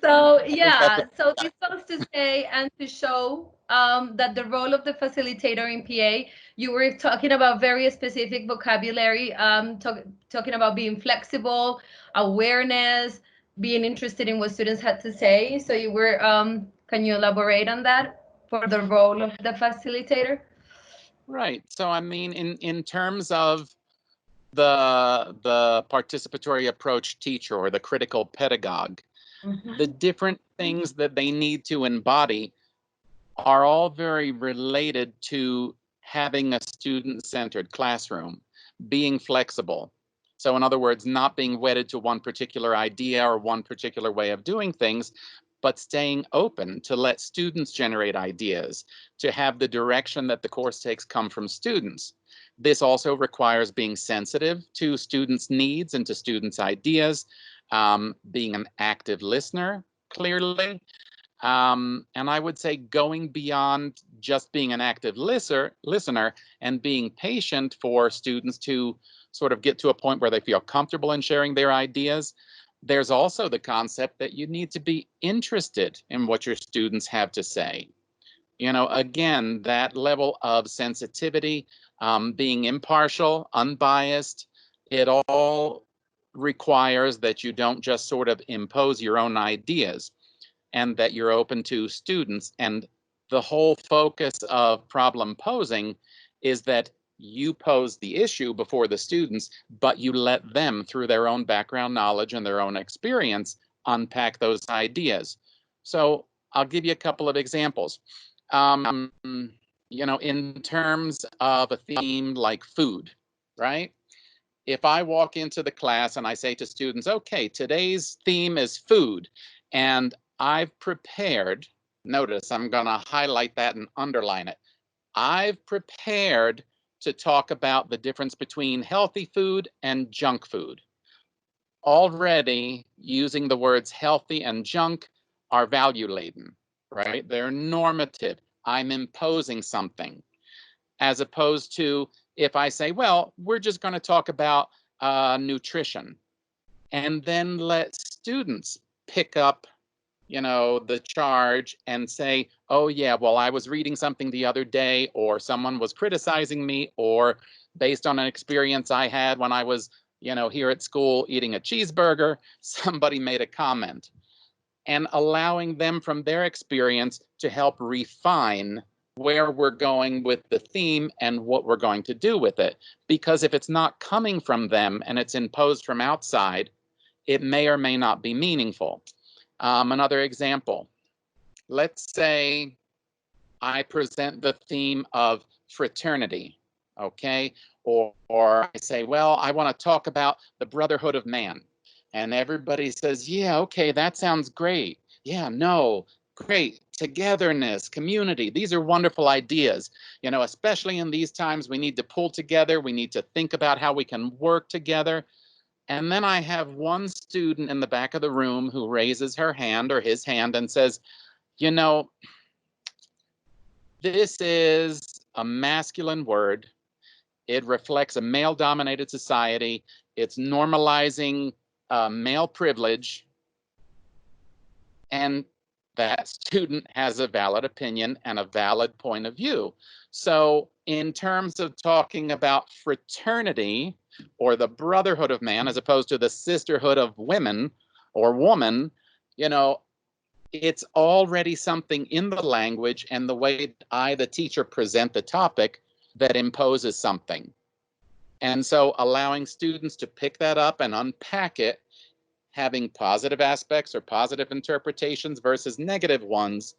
So I think that's yeah, so this was to say and to show that the role of the facilitator in PA, you were talking about very specific vocabulary, talking about being flexible, awareness, being interested in what students had to say. So you were, can you elaborate on that for the role of the facilitator? right. So I mean, in terms of the participatory approach teacher or the critical pedagogue, the different things that they need to embody are all very related to having a student-centered classroom, being flexible. So in other words, not being wedded to one particular idea or one particular way of doing things, but staying open to let students generate ideas, to have the direction that the course takes come from students. This also requires being sensitive to students' needs and to students' ideas, being an active listener, clearly, and I would say going beyond just being an active listener and being patient for students to sort of get to a point where they feel comfortable in sharing their ideas. There's also the concept that you need to be interested in what your students have to say. You know, again, that level of sensitivity, being impartial, unbiased, it all requires that you don't just sort of impose your own ideas, and that you're open to students. And the whole focus of problem posing is that you pose the issue before the students, but you let them, through their own background knowledge and their own experience, unpack those ideas. So I'll give you a couple of examples. Um, you know, in terms of a theme like food, right? If I walk into the class and I say to students, okay, today's theme is food, and I've prepared, notice I'm going to highlight that and underline it. I've prepared to talk about the difference between healthy food and junk food. Already using the words healthy and junk are value laden, right? They're normative. I'm imposing something, as opposed to if I say, well, we're just going to talk about nutrition, and then let students pick up, you know, the charge and say, oh yeah, well, I was reading something the other day, or someone was criticizing me, or based on an experience I had when I was, you know, here at school eating a cheeseburger, somebody made a comment, and allowing them from their experience to help refine where we're going with the theme and what we're going to do with it. Because if it's not coming from them and it's imposed from outside, it may or may not be meaningful. Another example, let's say I present the theme of fraternity, okay? Or I say, well, I want to talk about the brotherhood of man. And everybody says, yeah, okay, that sounds great. Yeah, no, great. Togetherness, community, these are wonderful ideas. You know, especially in these times, we need to pull together. We need to think about how we can work together. And then I have one student in the back of the room who raises her hand or his hand and says, you know, this is a masculine word. It reflects a male-dominated society. It's normalizing male privilege. And that student has a valid opinion and a valid point of view. So in terms of talking about fraternity or the brotherhood of man, as opposed to the sisterhood of women or woman, you know, it's already something in the language and the way I, the teacher, present the topic that imposes something. And so allowing students to pick that up and unpack it, having positive aspects or positive interpretations versus negative ones,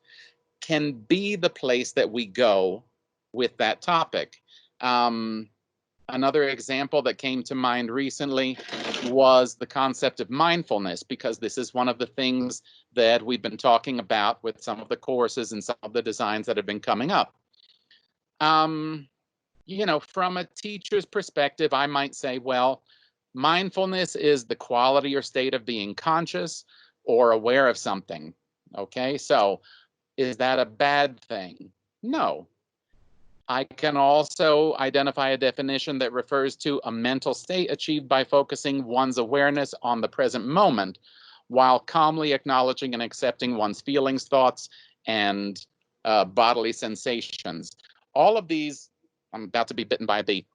can be the place that we go with that topic. Another example that came to mind recently was the concept of mindfulness, because this is one of the things that we've been talking about with some of the courses and some of the designs that have been coming up. You know, from a teacher's perspective, I might say, well, mindfulness is the quality or state of being conscious or aware of something. Okay, so is that a bad thing? No. I can also identify a definition that refers to a mental state achieved by focusing one's awareness on the present moment, while calmly acknowledging and accepting one's feelings, thoughts, and bodily sensations. All of these, I'm about to be bitten by a bee.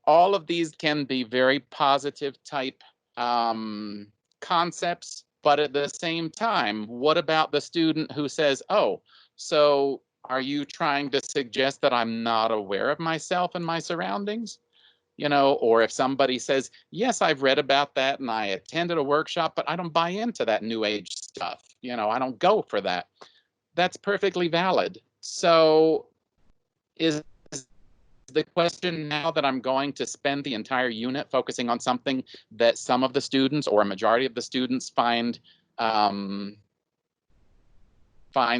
All of these can be very positive type concepts, but at the same time, what about the student who says, oh, so are you trying to suggest that I'm not aware of myself and my surroundings? You know, or if somebody says, yes, I've read about that and I attended a workshop, but I don't buy into that new age stuff. You know, I don't go for that. That's perfectly valid. So is the question now that I'm going to spend the entire unit focusing on something that some of the students or a majority of the students find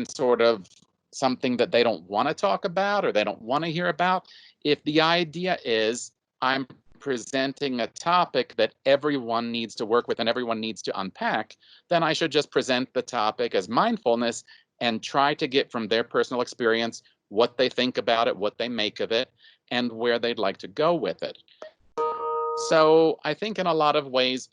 sort of something that they don't want to talk about or they don't want to hear about? If the idea is I'm presenting a topic that everyone needs to work with and everyone needs to unpack, then I should just present the topic as mindfulness and try to get from their personal experience what they think about it, what they make of it, and where they'd like to go with it. So I think in a lot of ways,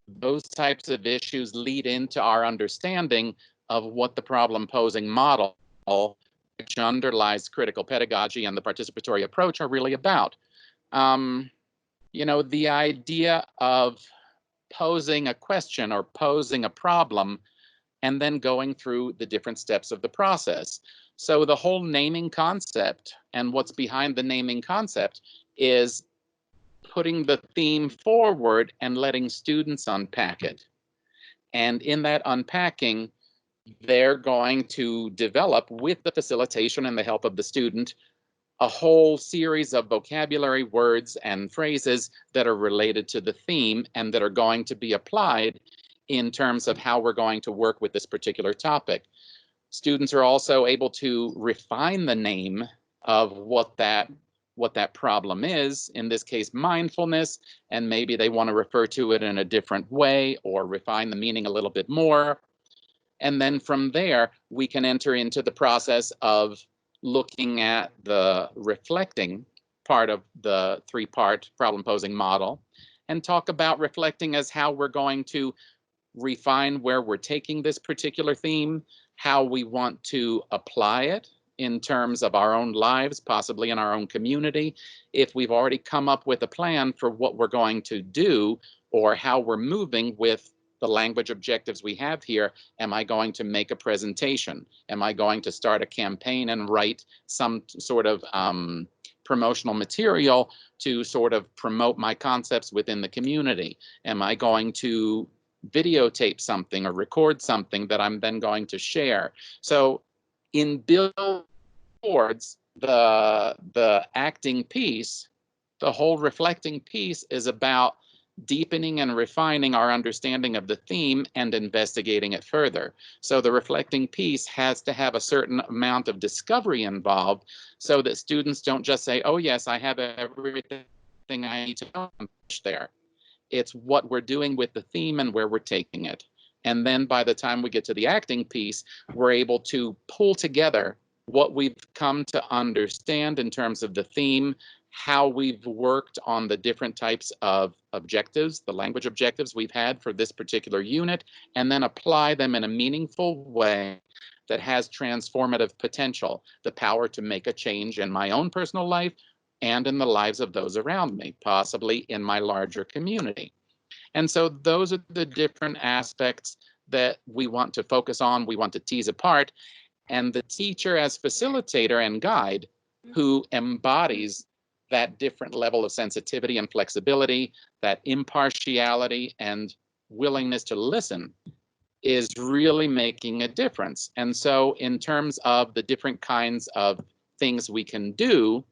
those types of issues lead into our understanding of what the problem-posing model, which underlies critical pedagogy and the participatory approach, are really about. You know, the idea of posing a question or posing a problem and then going through the different steps of the process. So the whole naming concept and what's behind the naming concept is putting the theme forward and letting students unpack it. And in that unpacking, they're going to develop, with the facilitation and the help of the student, a whole series of vocabulary, words, and phrases that are related to the theme and that are going to be applied in terms of how we're going to work with this particular topic. Students are also able to refine the name of what that problem is, in this case, mindfulness, and maybe they want to refer to it in a different way or refine the meaning a little bit more. And then from there, we can enter into the process of looking at the reflecting part of the three-part problem-posing model and talk about reflecting as how we're going to refine where we're taking this particular theme, how we want to apply it in terms of our own lives, possibly in our own community. If we've already come up with a plan for what we're going to do or how we're moving with the language objectives we have here, am I going to make a presentation? Am I going to start a campaign and write some sort of promotional material to sort of promote my concepts within the community? Am I going to videotape something or record something that I'm then going to share? So in build towards the acting piece, the whole reflecting piece is about deepening and refining our understanding of the theme and investigating it further. So the reflecting piece has to have a certain amount of discovery involved so that students don't just say, oh yes, I have everything I need to know there. It's what we're doing with the theme and where we're taking it. And then by the time we get to the acting piece, we're able to pull together what we've come to understand in terms of the theme, how we've worked on the different types of objectives, the language objectives we've had for this particular unit, and then apply them in a meaningful way that has transformative potential, the power to make a change in my own personal life and in the lives of those around me, possibly in my larger community. And so those are the different aspects that we want to focus on, we want to tease apart. And the teacher as facilitator and guide who embodies that different level of sensitivity and flexibility, that impartiality and willingness to listen is really making a difference. And so in terms of the different kinds of things we can do,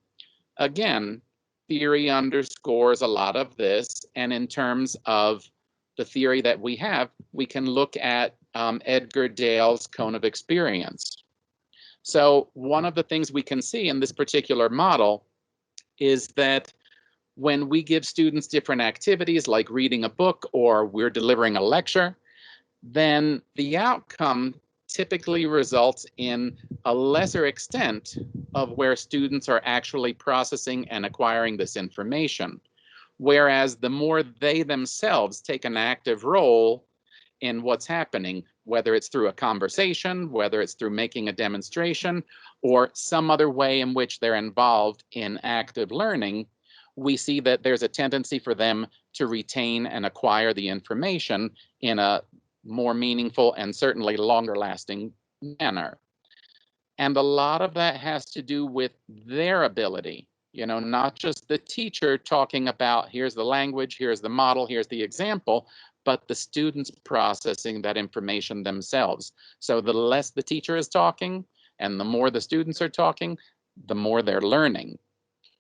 again, theory underscores a lot of this. And in terms of the theory that we have, we can look at Edgar Dale's cone of experience. So one of the things we can see in this particular model is that when we give students different activities like reading a book or we're delivering a lecture, then the outcome typically results in a lesser extent of where students are actually processing and acquiring this information. Whereas the more they themselves take an active role in what's happening, whether it's through a conversation, whether it's through making a demonstration, or some other way in which they're involved in active learning, we see that there's a tendency for them to retain and acquire the information in a more meaningful and certainly longer lasting manner. And a lot of that has to do with their ability, you know, not just the teacher talking about here's the language, here's the model, here's the example, but the students processing that information themselves. So the less the teacher is talking and the more the students are talking, the more they're learning.